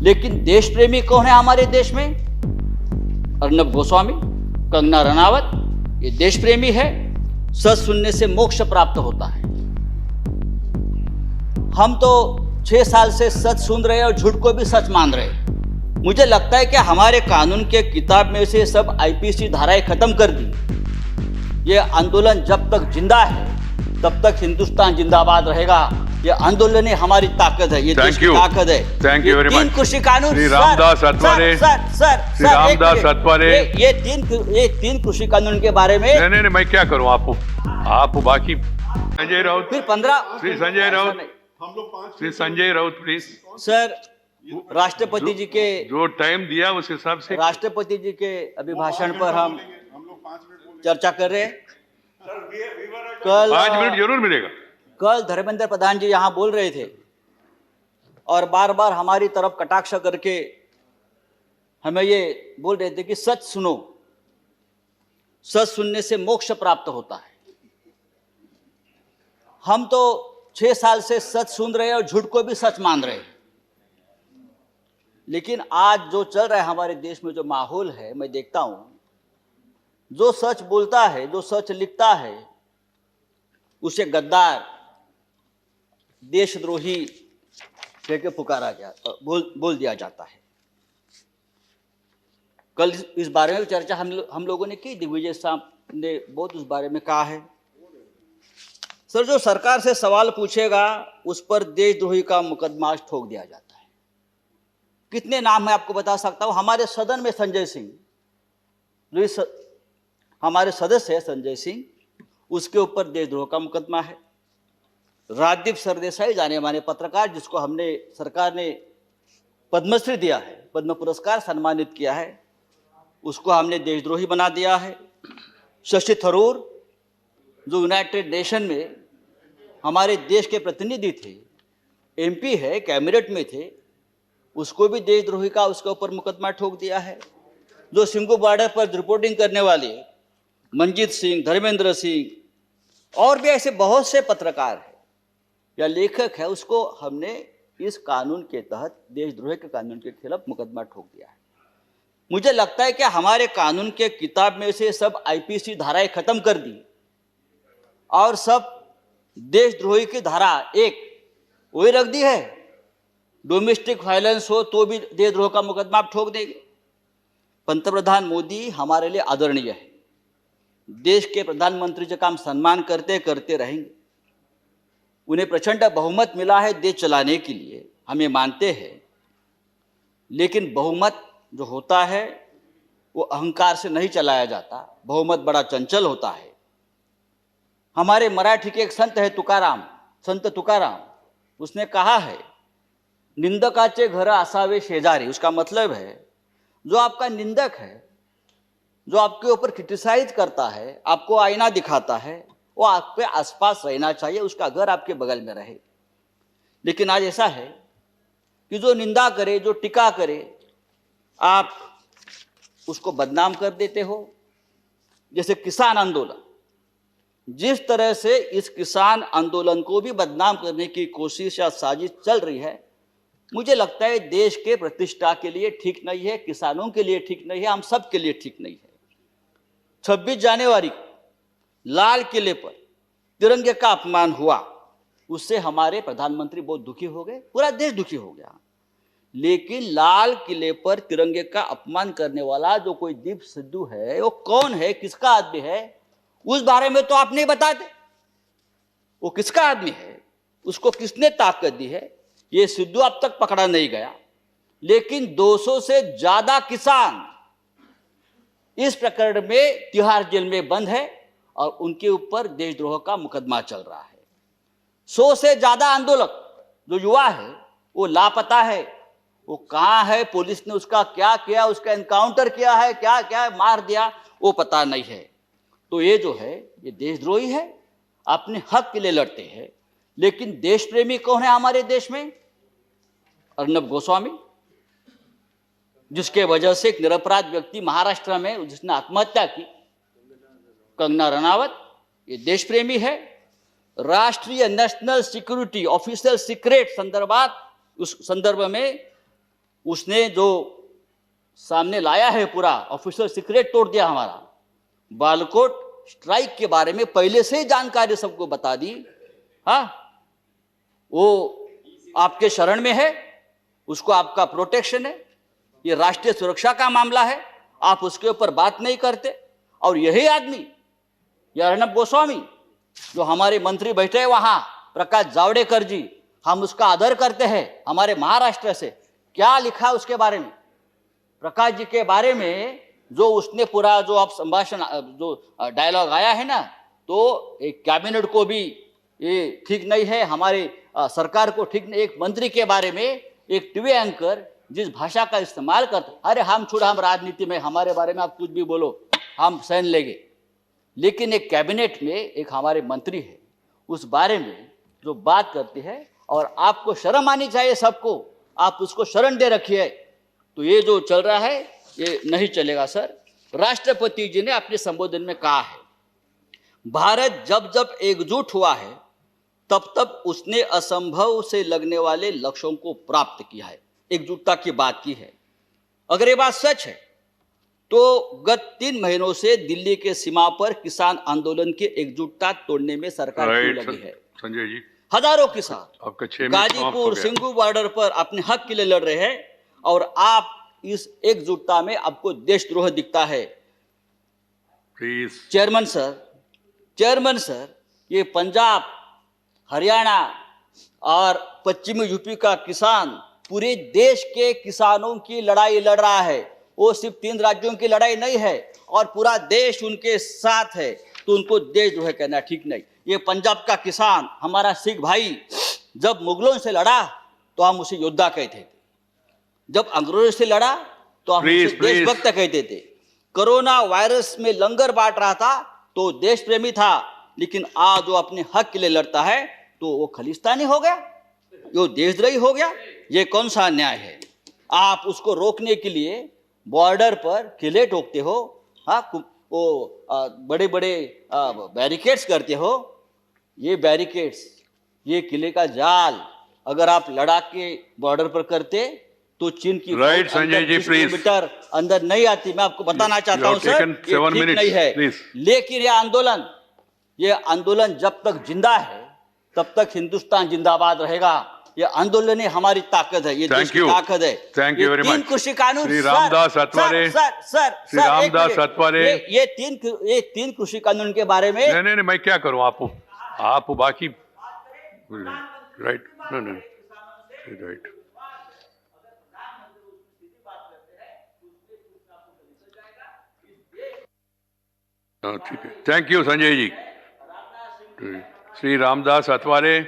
लेकिन देश प्रेमी कौन है हमारे देश में? अर्नब गोस्वामी, कंगना रनावत, ये देश प्रेमी है। सच सुनने से मोक्ष प्राप्त होता है। हम तो 6 साल से सच सुन रहे हैं और झूठ को भी सच मान रहे हैं। मुझे लगता है कि हमारे कानून के किताब में से सब आईपीसी धाराएं खत्म कर दी। ये आंदोलन जब तक जिंदा है तब तक हिंदुस्तान जिंदाबाद रहेगा। ये आंदोलन ही हमारी ताकत है, ये देश की ताकत है। Thank you very much. 3 कृषि कानून, श्री रामदास अठवले, श्री रामदास अठवले, ये 3 कृषि कानून के बारे में नहीं, मैं क्या करूं? आप बाकी संजय राउत, फिर 15 श्री संजय राउत, श्री संजय राउत प्लीज। सर, राष्ट्रपति जी के जो टाइम दिया उस हिसाब से राष्ट्रपति जी के अभिभाषण पर हम चर्चा कर रहे हैं। कल 5 मिनट जरूर मिलेगा। कल धर्मेंद्र प्रधान जी यहाँ बोल रहे थे और बार बार हमारी तरफ कटाक्ष करके हमें ये बोल रहे थे कि सच सुनो, सच सुनने से मोक्ष प्राप्त होता है। हम तो 6 साल से सच सुन रहे हैं और झूठ को भी सच मान रहे हैं। लेकिन आज जो चल रहा है हमारे देश में, जो माहौल है, मैं देखता हूं, जो सच बोलता है, जो सच लिखता है, उसे गद्दार, देशद्रोही कह के पुकारा गया, बोल दिया जाता है। कल इस बारे में चर्चा हम लोगों ने की। दिग्विजय साहब ने बहुत उस बारे में कहा है। सर, जो सरकार से सवाल पूछेगा उस पर देशद्रोही का मुकदमा ठोक दिया जाता है। कितने नाम मैं आपको बता सकता हूं। हमारे सदन में संजय सिंह, जो हमारे सदस्य है संजय सिंह, उसके ऊपर देशद्रोह का मुकदमा है। राजदीप सरदेसाई, जाने माने पत्रकार, जिसको हमने सरकार ने पद्मश्री दिया है, पद्म पुरस्कार सम्मानित किया है, उसको हमने देशद्रोही बना दिया है। शशि थरूर, जो यूनाइटेड नेशन में हमारे देश के प्रतिनिधि थे, एमपी है, कैबिनेट में थे, उसको भी देशद्रोही का उसके ऊपर मुकदमा ठोक दिया है। जो सिंघू बॉर्डर पर रिपोर्टिंग करने वाले मंजीत सिंह, धर्मेंद्र सिंह और भी ऐसे बहुत से पत्रकार हैं या लेखक है, उसको हमने इस कानून के तहत, देशद्रोह के कानून के खिलाफ मुकदमा ठोक दिया है। मुझे लगता है कि हमारे कानून के किताब में से सब आईपीसी धाराएं खत्म कर दी और सब देशद्रोही की धारा एक वही रख दी है। डोमेस्टिक वायलेंस हो तो भी देशद्रोह का मुकदमा आप ठोक देंगे। पंतप्रधान मोदी हमारे लिए आदरणीय है। देश के प्रधानमंत्री जी का हम सम्मान करते करते रहेंगे। उन्हें प्रचंड बहुमत मिला है देश चलाने के लिए, हम ये मानते हैं। लेकिन बहुमत जो होता है वो अहंकार से नहीं चलाया जाता। बहुमत बड़ा चंचल होता है। हमारे मराठी के एक संत है तुकाराम, संत तुकाराम, उसने कहा है, निंदकाचे घर असावे शेजारी। उसका मतलब है, जो आपका निंदक है, जो आपके ऊपर क्रिटिसाइज करता है, आपको आईना दिखाता है, वो आपके आसपास रहना चाहिए, उसका घर आपके बगल में रहे। लेकिन आज ऐसा है कि जो निंदा करे, जो टीका करे, आप उसको बदनाम कर देते हो। जैसे किसान आंदोलन, जिस तरह से इस किसान आंदोलन को भी बदनाम करने की कोशिश या साजिश चल रही है, मुझे लगता है देश के प्रतिष्ठा के लिए ठीक नहीं है, किसानों के लिए ठीक नहीं है, हम सब के लिए ठीक नहीं है। 26 जनवरी लाल किले पर तिरंगे का अपमान हुआ, उससे हमारे प्रधानमंत्री बहुत दुखी हो गए, पूरा देश दुखी हो गया। लेकिन लाल किले पर तिरंगे का अपमान करने वाला जो कोई दीप सिद्धू है, वो कौन है, किसका आदमी है, उस बारे में तो आप नहीं बताते। वो किसका आदमी है, उसको किसने ताकत दी है, ये सिद्धू अब तक पकड़ा नहीं गया। लेकिन 200 से ज्यादा किसान इस प्रकरण में तिहाड़ जेल में बंद है और उनके ऊपर देशद्रोह का मुकदमा चल रहा है। 100 से ज्यादा आंदोलक जो युवा है वो लापता है। वो कहाँ है, पुलिस ने उसका क्या किया, उसका एनकाउंटर किया है, क्या क्या मार दिया, वो पता नहीं है। तो ये जो है ये देशद्रोही है, अपने हक के लिए लड़ते हैं। लेकिन देश प्रेमी कौन है हमारे देश में? अर्नब गोस्वामी, जिसके वजह से एक निरपराध व्यक्ति महाराष्ट्र में जिसने आत्महत्या की, कंगना रनावत, ये देश प्रेमी है। राष्ट्रीय नेशनल सिक्योरिटी ऑफिशियल सीक्रेट संदर्भात, उस संदर्भ में उसने जो सामने लाया है पूरा ऑफिशियल सीक्रेट तोड़ दिया हमारा। बालाकोट स्ट्राइक के बारे में पहले से ही जानकारी सबको बता दी। हाँ, वो आपके शरण में है, उसको आपका प्रोटेक्शन है, ये राष्ट्रीय सुरक्षा का मामला है, आप उसके ऊपर बात नहीं करते। और यही आदमी, ये अर्णब गोस्वामी जो हमारे मंत्री बैठे हैं वहां, प्रकाश जावड़ेकर जी, हम उसका आदर करते हैं, हमारे महाराष्ट्र से, क्या लिखा उसके बारे में, प्रकाश जी के बारे में जो उसने पूरा जो आप संभाषण जो डायलॉग आया है ना, तो एक कैबिनेट को भी ये ठीक नहीं है, हमारे सरकार को ठीक नहीं। एक मंत्री के बारे में एक टीवी एंकर जिस भाषा का इस्तेमाल करते, अरे हम छोड़ा, हम राजनीति में, हमारे बारे में आप कुछ भी बोलो हम सहन लेंगे। लेकिन एक कैबिनेट में एक हमारे मंत्री है, उस बारे में जो बात करती है, और आपको शर्म आनी चाहिए सबको, आप उसको शरण दे रखिए। तो ये जो चल रहा है ये नहीं चलेगा सर। राष्ट्रपति जी ने अपने संबोधन में कहा है, भारत जब जब एकजुट हुआ है तब तब उसने असंभव से लगने वाले लक्ष्यों को प्राप्त किया है, एकजुटता की बात की है। अगर ये बात सच है तो गत 3 महीनों से दिल्ली के सीमा पर किसान आंदोलन की एकजुटता तोड़ने में सरकार क्यों लगी है? संजय जी, हजारों किसान आपका 6 मिनट समाप्त हो गाजीपुर गया। सिंगू बॉर्डर पर अपने हक के लिए लड़ रहे हैं, और आप इस एकजुटता में आपको देशद्रोह दिखता है। प्लीज। चेयरमैन सर, ये पंजाब, हरियाणा और पश्चिमी यूपी का किसान पूरे देश के किसानों की लड़ाई लड़ रहा है। वो सिर्फ 3 राज्यों की लड़ाई नहीं है, और पूरा देश उनके साथ है, तो उनको देशद्रोह कहना ठीक नहीं। ये पंजाब का किसान, हमारा सिख भाई, जब मुगलों से लड़ा तो हम उसे योद्धा कहते थे, जब अंग्रेजों से लड़ा तो हम उसे देशभक्त कहते थे। कोरोना वायरस में लंगर बांट रहा था तो देश प्रेमी था, लेकिन आज वो अपने हक के लिए लड़ता है तो वो खलिस्तानी हो गया, वो देशद्रोही हो गया। ये कौन सा अन्याय है? आप उसको रोकने के लिए बॉर्डर पर किले ठोकते हो, हाँ, वो बड़े बड़े बैरिकेड्स करते हो। ये बैरिकेड्स, ये किले का जाल अगर आप लद्दाख के बॉर्डर पर करते तो चीन की right Sanjay ji, please. Kilometre अंदर नहीं आती। मैं आपको बताना चाहता हूं सर, ये ठीक नहीं है। लेकिन ये आंदोलन जब तक जिंदा है तब तक हिंदुस्तान जिंदाबाद रहेगा। ये आंदोलन ही हमारी ताकत है, ये देश की ताकत है। Thank you very much. 3 कृषि कानून, श्री रामदास अठवले, श्री रामदास अठवले, ये 3 कृषि कानून के बारे में नहीं, मैं क्या करूं? आप बाकी राइट, नहीं, राइट, ठीक है। Thank you Sanjay ji. श्री रामदास अठवले।